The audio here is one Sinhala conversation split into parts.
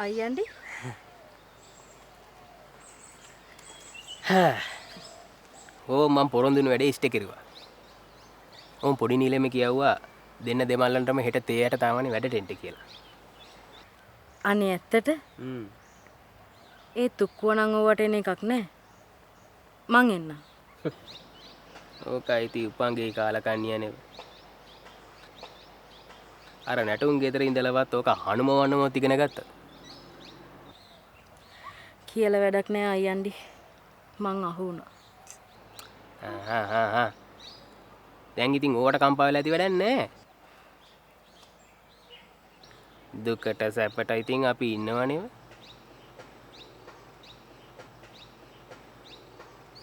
අයියන්ඩි ඕ මම පොරොන්දුන වැඩේ ඉෂ්ට කිරුවා. ඕම් පොඩි නීලෙම කියව්වා දෙන්න දෙමල්ලන්ටම හෙට තේයට තාමනි වැඩට එන්ට කියලා. අනේ ඇත්තට ඒ තුක්කුව නං ඕවට එන එකක් නෑ මං එන්න. ඕක අයිති උපන්ගේ කාලකන්නියනෙව. අර නැටුම් ගෙදර ඉඳලවත් ඕක හනුම වන්නමොත් ඉගෙන ගත්තා. කියලා වැඩක් නෑ අයියන්ඩි මං අහු වුණා. දැන් ඉතින් ඕකට කම්පා වෙලා ඇති වැඩක් නෑ. දුකට සැපට ඉතින් අපි ඉන්නවනේ.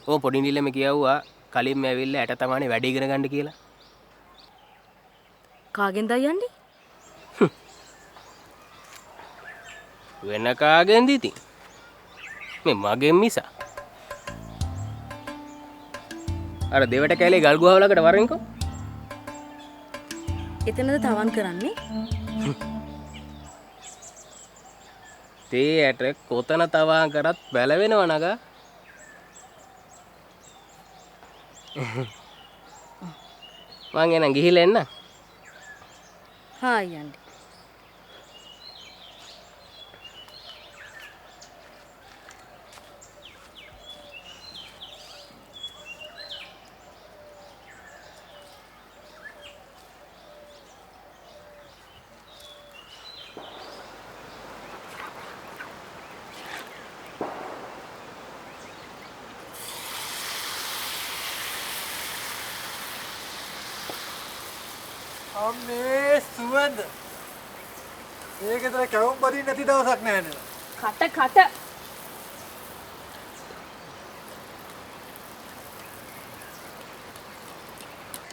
ඕ පොඩි නිලම කියවුවා කලින්ම ඇවිල්ලා ඇට තමයි වැඩ ඉගෙන ගන්න කියලා. කාගෙන්ද අයියන්ඩි? වෙන කාගෙන්ද ඉතින්? මේ මගෙන් මිසා. අර දෙවට කැලේ ගල් ගුහාව ළඟට වරෙන්කෝ. එතනද තවන් කරන්නේ? තේ ඇට කොතන තවා කරත් බැලවෙනව නගා. මං එනම් ගිහිල්ලා එන්න. හා අයියන්ඩි. අම්මේ සුවඳ. මේකද කවුම් බදින්න නැති දවසක් නෑ නේද? කට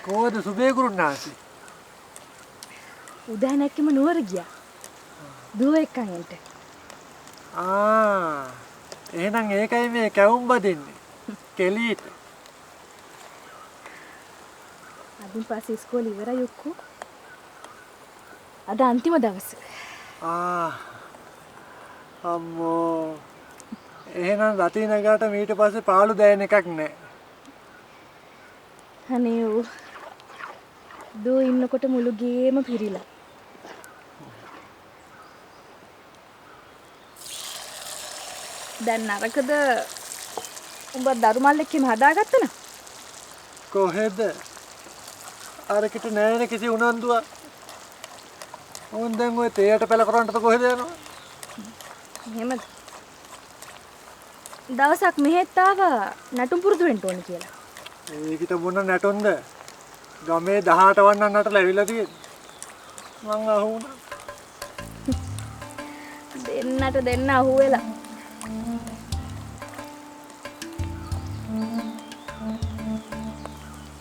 කොහොමද සුබේ ගුරුනාන්සේ? උදෑ නැක්කම නුවර ගියා. දුව එක්කන් එන්ට. එහෙනම් ඒකයි මේ කවුම් බදින්නේ. කෙලීට. අදින් පස්සේ ඉස්කෝලේ ඉවරයි ඔක්කො. අද අන්තිම දවස. අම්මෝ. එහෙනම් රතිනගාට මීට පස්සේ පාළු දැනෙන එකක් නෑ. අනේ ඌ දෝ ඉන්නකොට මුළු ගේම පිරිලා. දැන් නරකද උඹ දරුමල්ලෙක්ම හදාගත්තා න ะ? කොහෙද? අරකට නෑනේ කිසි උනන්දුවක්. ඕන් දැන් ඔය තේයට පැල කරන්නට කොහෙද යනවා? එහෙමද? දවසක් මෙහෙත් ආවා නටුම් පුරුදු වෙන්න ඕනේ කියලා. ඒකිට මොන නැටොන්ද? ගමේ 18 වන්නන් නටලා ඇවිල්ලා තියෙන්නේ. මං අහුණා. දෙන්න අහුවෙලා.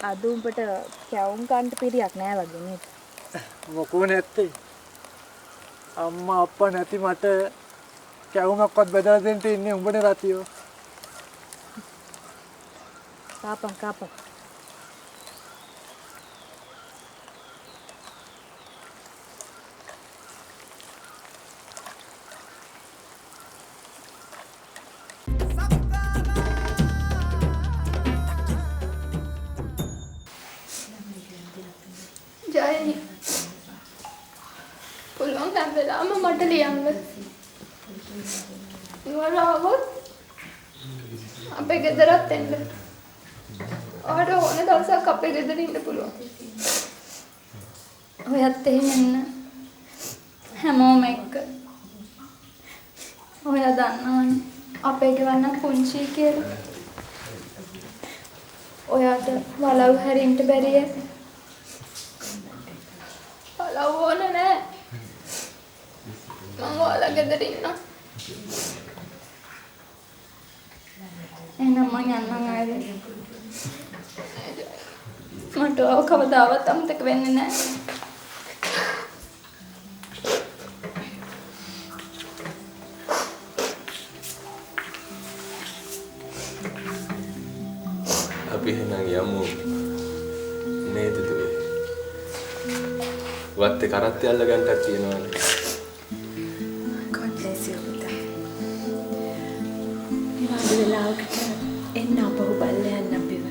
අද උඹට කැවුම් කන්ට පිරියක් නෑ වගේ නේද? මොකෝ නැත්තේ. අම්මා අප්පා නැති මට කැවුමක්වත් බෙදලා දෙන්න ඉන්නේ උඹනේ රතියෝ. කාපන් කාපන්. ජයනි පුළුවන් හැම වෙලාවම මට ලියන්න. ඉවර ආවොත් අපේ ගෙදරත් එන්න. ඔයාට ඕන දවසක් අපේ ගෙදර ඉන්න පුළුවන්. ඔයත් එහෙම එන්න. හැමෝම එක්ක. ඔයා දන්නවනේ අපේ ගෙවන්න පුංචි කියලා. ඔයාට වලව් හැරින්න බැරිය. වලව් ඕන නෑ. මම ඔයාලා ගෙදර ඉන්නවා. එහෙනම් මං යන්නම් ආයේ. මට ඔයාව කවදාවත් අමතක වෙන්නේ නෑ. අපි එහෙනම් යමු නේද දුවේ? වත්තේ කරත්තේ අල්ල ගන්නටත් තියෙනවානේ. God bless you පුතා. ඊළඟ වෙලාවකට එන්න අපහු බල්ල යන්න අපිව.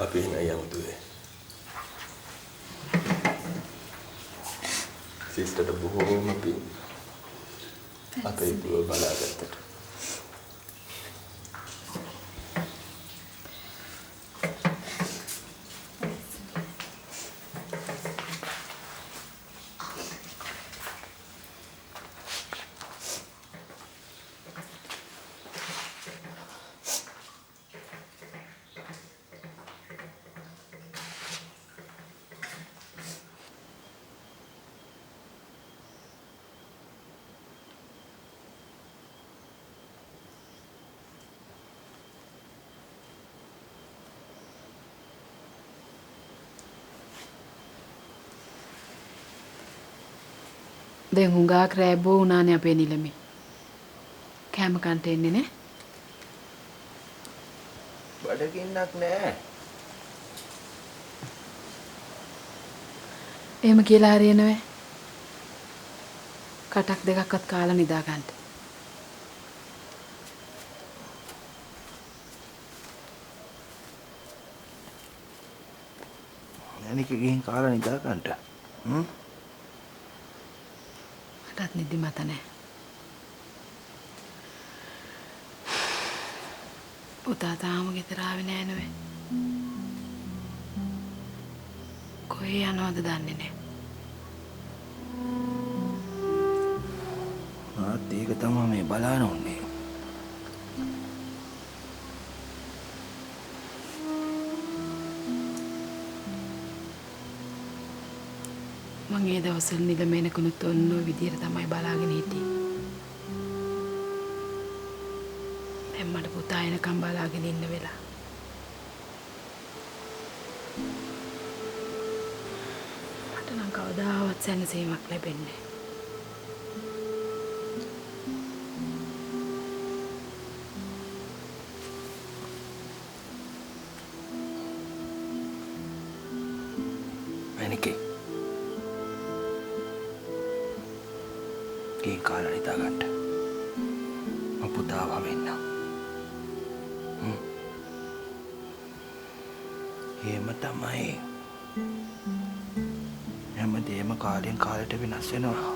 අපි එහෙනම් යමු දුවේ. සිස්ටර්ට බොහෝම පිං. අපේ පුව බලාගත්තට. දැන් හුඟක් රෑබෝ වුණානේ අපේ නිලමේ. කැම කන්ට එන්නේ නේ? බඩගින්නක් නෑ. එහෙම කියලා හරියනවೇ. කටක් දෙකක්වත් කාලා නිදා ගන්න. නැනික ගිහින් කාලා නිදා ගන්නට. මටත් නිදි මත නැහැ. පුතා තාම ගෙදර ආවේ නෑ නෝ. කොහේ යනවද දන්නේ නෑ. මාත් ඒක තමයි මේ බලන්න ඕනේ. මං ඒ දවස්වල නිලමේනකුනුත් ඔන්න ඔය විදියට තමයි බලාගෙන හිටියේ. දැන් මට පුතා එනකම් බලාගෙන ඉන්න වෙලා. මට නම් කවදාවත් සැනසීමක් ලැබෙන්නේ නැහැ. නැනිකේ ගිහින් කාලා නිදා ගන්නට. මම පුතාව වෙන්න. එහෙම තමයි. හැමදේම කාලෙන් කාලෙට වෙනස් වෙනවා.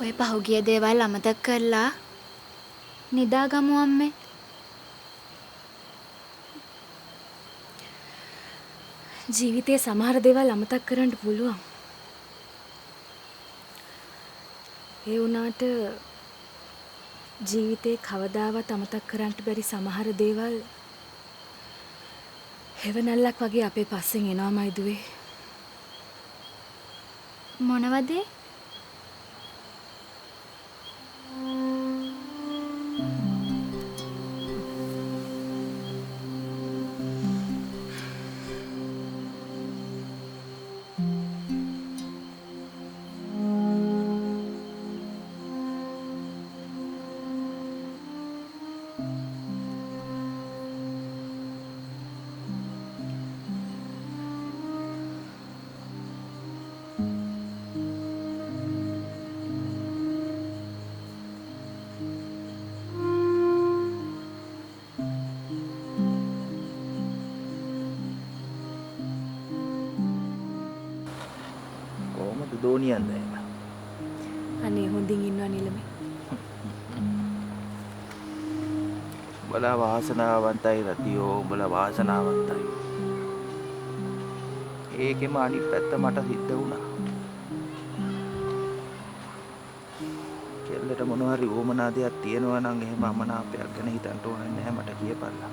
ඔය පහුගිය දේවල් අමතක කරලා නිදාගමු අම්මේ. ජීවිතේ සමහර දේවල් අමතක කරන්න පුළුවන්. ඒ වුණාට ජීවිතේ කවදාවත් අමතක කරන්න බැරි සමහර දේවල් හෙවණැල්ලක් වගේ අපේ පස්සෙන් එනවාමයි දුවේ. මොනවද? කොහොමද දෝනියන්ද එහෙම? අනේ හොඳින් ඉන්නවා නිලමේ. උඹලා වාසනාවන්තයි රතියෝ, උඹලා වාසනාවන්තයි. ඒකෙම අනිත් පැත්ත මට සිද්ධ වුණා. කෙල්ලට මොනවා හරි ඕමනා දෙයක් තියෙනවා නම් එහෙම අමනාපයක් ගැන හිතන්න ඕනේ නැහැ මට කියපල්ලා.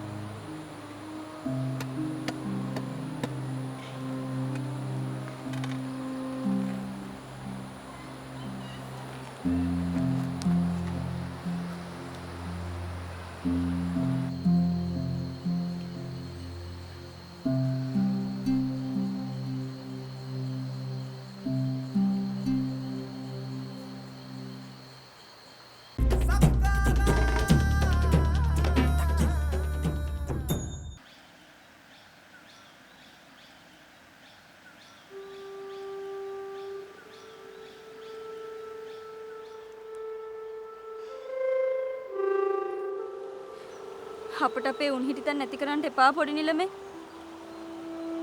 අපිට අපේ උන් හිටිතන් නැති කරන්න එපා පොඩි නිලමේ.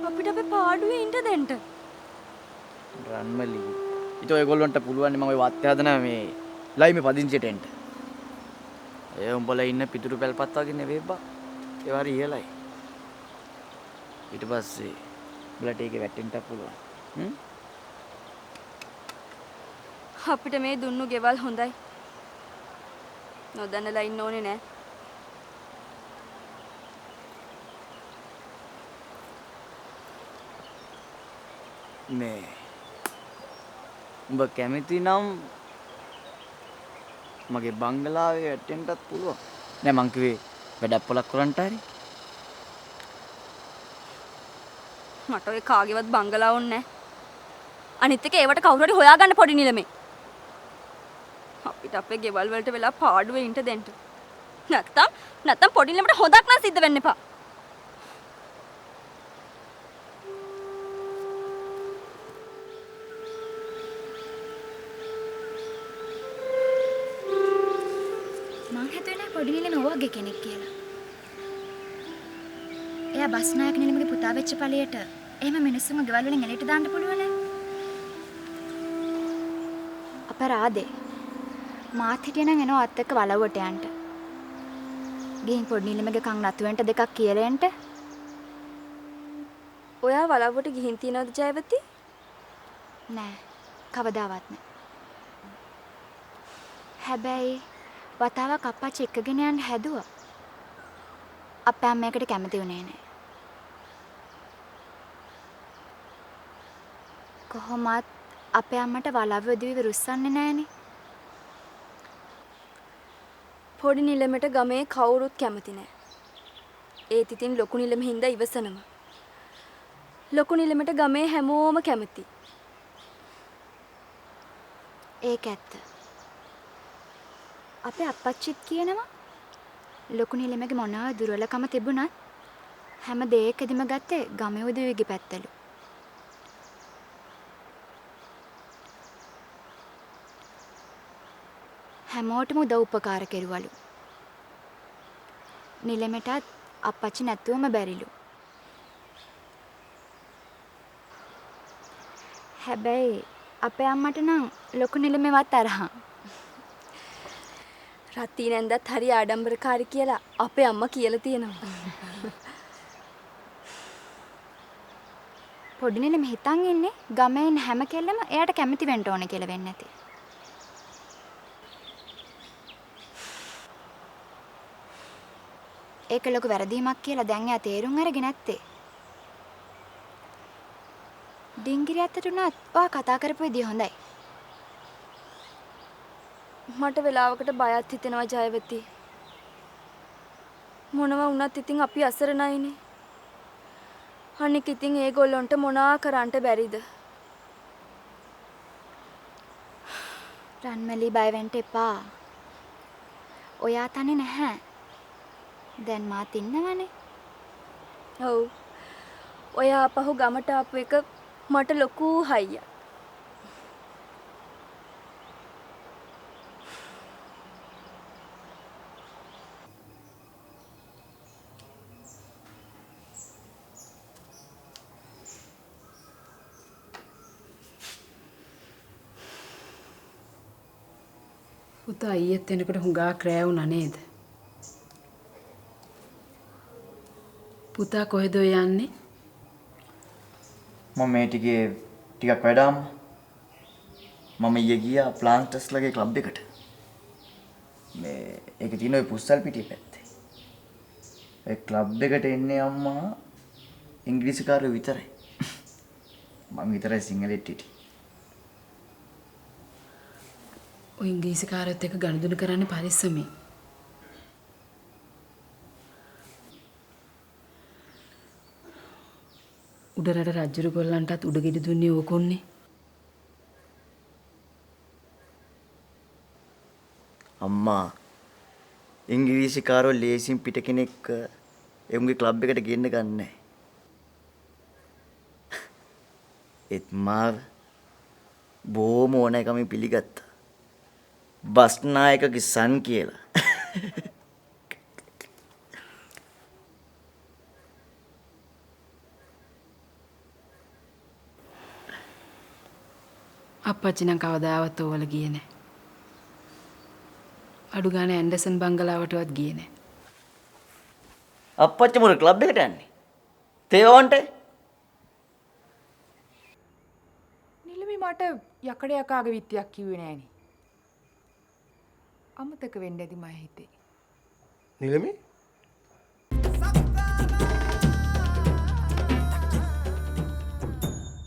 අපිට අපේ පාඩුවේ ඉන්න දෙන්න. රන්මලි. ඊට ඔයගොල්ලන්ට පුළුවන් මම ඔය වත් හදන මේ ලයිමේ පදිංචියට එන්න. ඒ උඹලා ඉන්න පිටුරු පැල්පත් වගේ නෙවෙයි බා. ඒ වාරි ඉහළයි. ඊට පස්සේ උඹලට ඒකේ වැටෙන්නත් පුළුවන්. අපිට මේ දුන්නු ගෙවල් හොඳයි. නොදන්නලා ඉන්න ඕනේ නෑ. මේ උඹ කැමති නම් මගේ බංගලාවේ වැටෙන්නත් පුළුවන්. නෑ මං කිව්වේ වැඩක් පොලක් කරන්නට හරි. මට ඔය කාගේවත් බංගලා ඕනේ නෑ. අනිත් එක ඒවට කවුරු හරි හොයාගන්න පොඩි නිලමේ. අපිට අපේ ගෙවල් වලට වෙලා පාඩුවේ ඉන්න දෙන්න. නැත්තම් පොඩි නිලමට හොදක් නම් සිද්ධ වෙන්න එපා. පොඩි නිලමේ ඔවගේ කෙනෙක් කියලා. එයා බස් නායක නිලමගේ පුතා වෙච්ච පළියට එහෙම මිනිස්සුන්ව ගෙවල් වලින් එළියට දාන්න පුළුවන් නේ. අපරාදේ. මාත් හිටියනම් එනවා අත් එක්ක වලව්වට යන්න. ගිහින් පොඩි නිලමගේ කන් නතු වෙන්න දෙකක් කියලා එන්න. ඔයා වලව්වට ගිහින් තියනවද ජයවති? නෑ. කවදාවත් නෑ. හැබැයි වතාවක් අප්පච්චි එක්කගෙන යන්න හැදුවා. අපේ අම්මයකට කැමති වුණේ නෑ. කොහොමත් අපේ අම්මට වලව්ව දිවි රුස්සන්නේ නෑනේ. පොඩි නිලමට ගමේ කවුරුත් කැමති නෑ. ඒත් ඉතින් ලොකු නිලම හින්දා ඉවසනවා. ලොකු නිලමට ගමේ හැමෝම කැමති. ඒක ඇත්ත. අපේ අප්පච්චිත් කියනවා ලොකු නිලමගේ මොනවා දුර්වලකම තිබුණත් හැම දෙයකදීම ගත්තේ ගමේ උදවියගේ පැත්තලු. හැමෝටම උදව් උපකාර කෙරුවලු. නිලමටත් අප්පච්චි නැතුවම බැරිලු. හැබැයි අපේ අම්මට නම් ලොකු නිලමේවත් තරහා. රත්ති නැන්දත් හරි ආඩම්බරකාරී කියලා අපේ අම්මා කියලා තියෙනවා. පොඩි නිලම හිතන් ඉන්නේ ගමේ ඉන්න හැම කෙල්ලම එයාට කැමති වෙන්න ඕනේ කියලා වෙන්නේ නැති. ඒක ලොකු වැරදීමක් කියලා දැන් එයා තේරුම් අරගෙන නැත්තේ. ඩිංගිරි ඇත්තට උනත් ඔයා කතා කරපු විදිය හොඳයි. මට වෙලාවකට බයත් හිතෙනවා ජයවති. මොනවා වුණත් ඉතින් අපි අසරණයිනේ. අනික ඉතින් ඒගොල්ලොන්ට මොනා කරන්න බැරිද? රන්මලි බය වෙන්න එපා. ඔයා තනේ නැහැ. දැන් මාත් ඉන්නවනේ. ඔව්. ඔයා පහු ගමට ආපු එක මට ලොකු හයියක්. පුතා ඊයේත් එනකොට හුඟා ක්‍රෑ වුණා නේද? පුතා කොහෙද යන්නේ? මම මේ ටිකක් වැඩාම. මම ඊයේ ගියා ප්ලාන්ටර්ස්ලගේ ක්ලබ් එකට. මේ ඒක තියෙන ඔය පුස්සල් පිටිය පැත්තේ. ඒ ක්ලබ් එකට එන්නේ අම්මා ඉංග්‍රීසිකාරයෝ විතරයි. මම විතරයි සිංහලෙත් හිටියේ. ඔය ඉංග්‍රීසිකාරයොත් එක්ක ගනුදෙනු කරන්නේ පරිස්සමෙන්. උඩරට රජ්ජුරු ගොල්ලන්ටත් උඩගෙඩි දුන්නේ ඕකොන්නේ. අම්මා ඉංග්‍රීසිකාරෝ ලේසින් පිට කෙනෙක් එවුන්ගේ ක්ලබ් එකට ගෙන්න ගන්නෑ. ඒත් මාව බොහොම ඕනෑකමින් පිළිගත්තා. බස්නායකගේ සන් කියලා. අප්පච්චි නම් කවදාවත් ඕවල ගියේ නැහැ. අඩු ගානේ ඇන්ඩර්සන් බංගලාවටවත් ගියේ නැහැ. අප්පච්චි මොන ක්ලබ් එකට යන්නේ? තේවවන්ට? නිලමේ මට යකඩ යකාගේ විත්තියක් කිව්වේ නෑනේ. අමතක වෙන්න ඇති මම හිතේ. නිලමේ